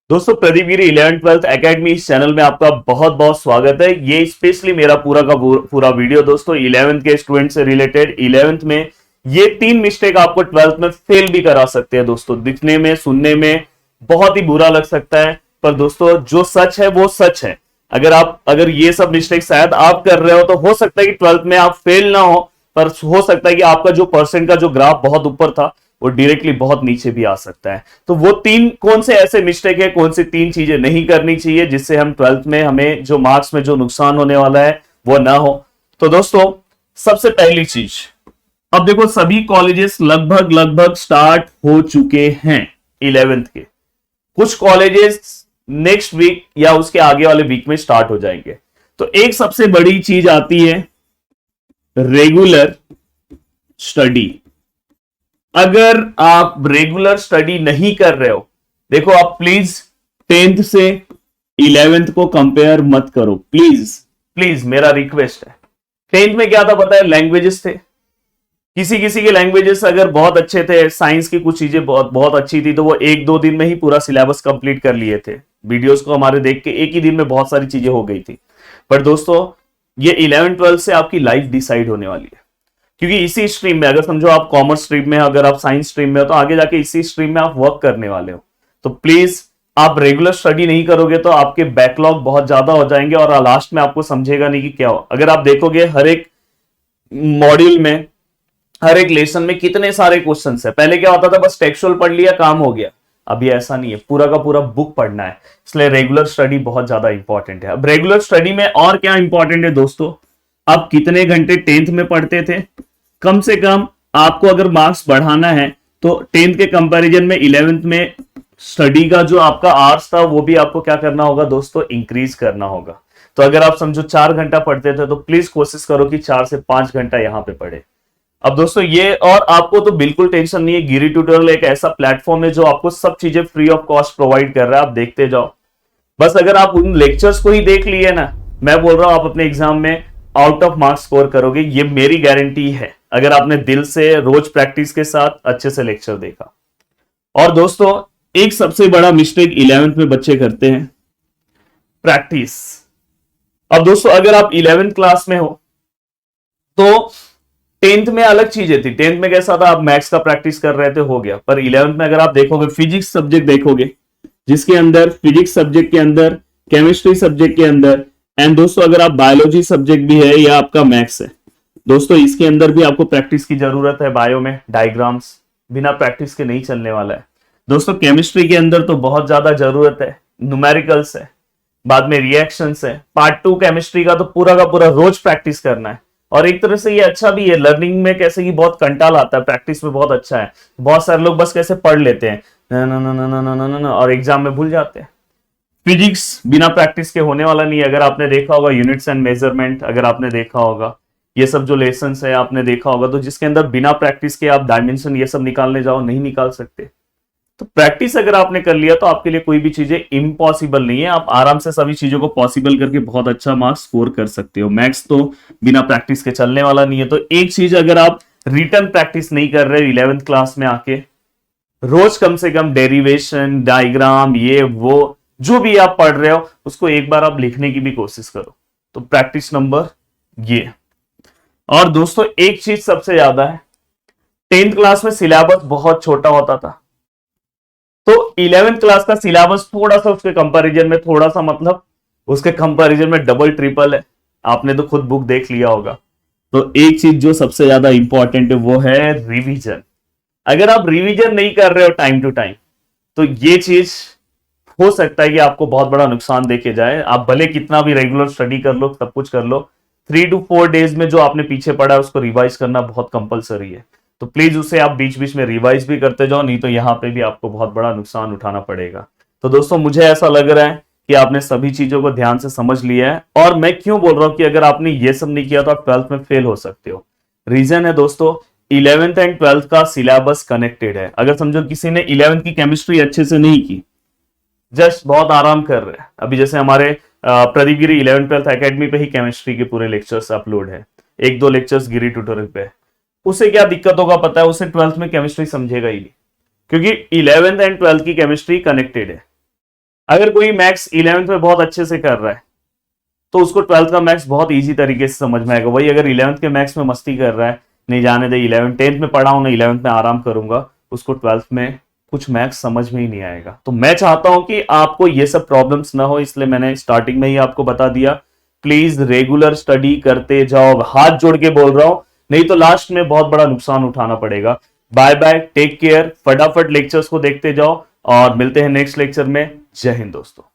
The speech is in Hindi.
दोस्तों प्रदीप गिरी 11th-12th एकेडमी इस चैनल में आपका बहुत बहुत स्वागत है। ये स्पेशली मेरा पूरा का पूरा वीडियो दोस्तों 11th के स्टूडेंट से रिलेटेड। 11th में ये 3 मिस्टेक आपको 12th में फेल भी करा सकते हैं दोस्तों। दिखने में सुनने में बहुत ही बुरा लग सकता है, पर दोस्तों जो सच है वो सच है। अगर ये सब मिस्टेक शायद आप कर रहे हो तो हो सकता है कि 12th में आप फेल ना हो, पर हो सकता है कि आपका जो परसेंट का जो ग्राफ बहुत ऊपर था वो डायरेक्टली बहुत नीचे भी आ सकता है। तो वो कौन से ऐसे मिस्टेक है, कौन सी 3 चीजें नहीं करनी चाहिए जिससे हम 12th में हमें जो मार्क्स में जो नुकसान होने वाला है वो ना हो। तो दोस्तों सबसे पहली चीज, अब देखो सभी कॉलेजेस लगभग स्टार्ट हो चुके हैं 11th के। कुछ कॉलेजेस नेक्स्ट वीक या उसके आगे वाले वीक में स्टार्ट हो जाएंगे। तो एक सबसे बड़ी चीज आती है रेगुलर स्टडी। अगर आप रेगुलर स्टडी नहीं कर रहे हो, देखो आप प्लीज 10th से 11th को कंपेयर मत करो, प्लीज प्लीज मेरा रिक्वेस्ट है। 10th में क्या था पता है? लैंग्वेजेस थे। किसी किसी के लैंग्वेजेस अगर बहुत अच्छे थे, साइंस की कुछ चीजें बहुत बहुत अच्छी थी, तो वो 1-2 दिन में ही पूरा सिलेबस कंप्लीट कर लिए थे। वीडियोस को हमारे देख के एक ही दिन में बहुत सारी चीजें हो गई थी। पर दोस्तों ये 11th-12th से आपकी लाइफ डिसाइड होने वाली है, क्योंकि इसी स्ट्रीम में, अगर समझो आप कॉमर्स स्ट्रीम में, अगर आप साइंस स्ट्रीम में हो, तो आगे जाके इसी स्ट्रीम में आप वर्क करने वाले हो। तो प्लीज आप रेगुलर स्टडी नहीं करोगे तो आपके बैकलॉग बहुत ज्यादा हो जाएंगे और लास्ट में आपको समझेगा नहीं कि क्या हो। अगर आप देखोगे हर एक मॉड्यूल में, हर एक लेसन में कितने सारे क्वेश्चन है। पहले क्या होता था, बस टेक्सचुअल पढ़ लिया काम हो गया। अभी ऐसा नहीं है, पूरा का पूरा बुक पढ़ना है। इसलिए रेगुलर स्टडी बहुत ज्यादा इंपॉर्टेंट है। अब रेगुलर स्टडी में और क्या इंपॉर्टेंट है दोस्तों, आप कितने घंटे 10th में पढ़ते थे? कम से कम आपको अगर मार्क्स बढ़ाना है तो 10th के कंपैरिजन में 11th में स्टडी का जो आपका आवर्स था वो भी आपको क्या करना होगा दोस्तों, इंक्रीज करना होगा। तो अगर आप समझो 4 घंटा पढ़ते थे तो प्लीज कोशिश करो कि 4 से 5 घंटा यहां पे पढ़े। अब दोस्तों ये, और आपको तो बिल्कुल टेंशन नहीं है, गिरी ट्यूटोरियल एक ऐसा प्लेटफॉर्म है जो आपको सब चीजें फ्री ऑफ कॉस्ट प्रोवाइड कर रहा है। आप देखते जाओ। बस अगर आप उन लेक्चर्स को ही देख लिए ना, मैं बोल रहा हूं आप अपने एग्जाम में आउट ऑफ मार्क्स स्कोर करोगे, ये मेरी गारंटी है, अगर आपने दिल से रोज प्रैक्टिस के साथ अच्छे से लेक्चर देखा। और दोस्तों एक सबसे बड़ा मिस्टेक 11th में बच्चे करते हैं, प्रैक्टिस। अब दोस्तों अगर आप 11th क्लास में हो तो 10th में अलग चीजें थी। 10th में कैसा था, आप मैथ्स का प्रैक्टिस कर रहे थे, हो गया। पर 11th में अगर आप देखोगे, फिजिक्स सब्जेक्ट देखोगे, जिसके अंदर फिजिक्स सब्जेक्ट के अंदर, केमिस्ट्री सब्जेक्ट के अंदर, एंड दोस्तों अगर आप बायोलॉजी सब्जेक्ट भी है या आपका मैथ्स है, दोस्तों इसके अंदर भी आपको प्रैक्टिस की जरूरत है। बायो में डायग्राम्स बिना प्रैक्टिस के नहीं चलने वाला है दोस्तों। केमिस्ट्री के अंदर तो बहुत ज्यादा जरूरत है, न्यूमेरिकल्स है, बाद में रिएक्शंस है। पार्ट 2 केमिस्ट्री का तो पूरा का पूरा रोज प्रैक्टिस करना है। और एक तरह से ये अच्छा भी है लर्निंग में, कैसे कि बहुत कंटाल आता है, प्रैक्टिस में बहुत अच्छा है। बहुत सारे लोग बस कैसे पढ़ लेते हैं ना ना ना ना ना ना ना ना और एग्जाम में भूल जाते हैं। फिजिक्स बिना प्रैक्टिस के होने वाला नहीं है। अगर आपने देखा होगा यूनिट्स एंड मेजरमेंट, अगर आपने देखा होगा ये सब जो लेसन्स है आपने देखा होगा, तो जिसके अंदर बिना प्रैक्टिस के आप डायमेंशन ये सब निकालने जाओ, नहीं निकाल सकते। तो प्रैक्टिस अगर आपने कर लिया तो आपके लिए कोई भी चीजें इम्पॉसिबल नहीं है। आप आराम से सभी चीजों को पॉसिबल करके बहुत अच्छा मार्क्स स्कोर कर सकते हो। मैथ्स तो बिना प्रैक्टिस के चलने वाला नहीं है। तो एक चीज, अगर आप रिटर्न प्रैक्टिस नहीं कर रहे 11th क्लास में आके, रोज कम से कम डेरिवेशन, डायग्राम, ये वो जो भी आप पढ़ रहे हो उसको एक बार आप लिखने की भी कोशिश करो। तो प्रैक्टिस नंबर ये। और दोस्तों एक चीज सबसे ज्यादा है, 10th क्लास में सिलेबस बहुत छोटा होता था, तो 11th क्लास का सिलेबस थोड़ा सा उसके कंपैरिजन में, थोड़ा सा मतलब उसके कंपैरिजन में डबल ट्रिपल है। आपने तो खुद बुक देख लिया होगा। तो एक चीज जो सबसे ज्यादा इंपॉर्टेंट है वो है रिवीजन। अगर आप रिवीजन नहीं कर रहे हो टाइम टू टाइम, तो ये चीज हो सकता है कि आपको बहुत बड़ा नुकसान देके जाए। आप भले कितना भी रेगुलर स्टडी कर लो, सब कुछ कर लो, 3 to 4 डेज में जो आपने पीछे पढ़ा है उसको रिवाइज करना बहुत कंपलसरी है। तो प्लीज उसे आप बीच बीच में रिवाइज भी करते जाओ, नहीं तो यहां पे भी आपको बहुत बड़ा नुकसान उठाना पड़ेगा। तो दोस्तों मुझे ऐसा लग रहा है कि आपने सभी चीजों को ध्यान से समझ लिया है। और मैं क्यों बोल रहा हूं कि अगर आपने ये सब नहीं किया तो आप 12th में फेल हो सकते हो। रीजन है दोस्तों, 11th एंड 12th का सिलेबस कनेक्टेड है। अगर समझो किसी ने 11th की केमिस्ट्री अच्छे से नहीं की, जस्ट बहुत आराम कर रहे हैं, अभी जैसे हमारे प्रदीप गिरी 11th-12th एकेडमी पे ही केमिस्ट्री के पूरे लेक्चर्स अपलोड है, 1-2 लेक्चर्स गिरी ट्यूटोरियल पे, उसे क्या दिक्कत होगा पता है? उसे 12th में केमिस्ट्री समझेगा ही नहीं, क्योंकि 11th एंड 12th की केमिस्ट्री कनेक्टेड है। अगर कोई मैथ्स 11th में बहुत अच्छे से कर रहा है तो उसको 12th का मैथ्स बहुत इजी तरीके से समझ में आएगा। वही अगर 11th के मैथ्स में मस्ती कर रहा है, नहीं जाने दे 11th 10th में पढ़ा हूं ना 11th में आराम करूंगा, उसको 12th में कुछ मैथ्स समझ में ही नहीं आएगा। तो मैं चाहता हूं कि आपको ये सब प्रॉब्लम्स ना हो, इसलिए मैंने स्टार्टिंग में ही आपको बता दिया, प्लीज रेगुलर स्टडी करते जाओ, हाथ जोड़ के बोल रहा हूं, नहीं तो लास्ट में बहुत बड़ा नुकसान उठाना पड़ेगा। बाय बाय, टेक केयर, फटाफट लेक्चर्स को देखते जाओ और मिलते हैं नेक्स्ट लेक्चर में। जय हिंद दोस्तों।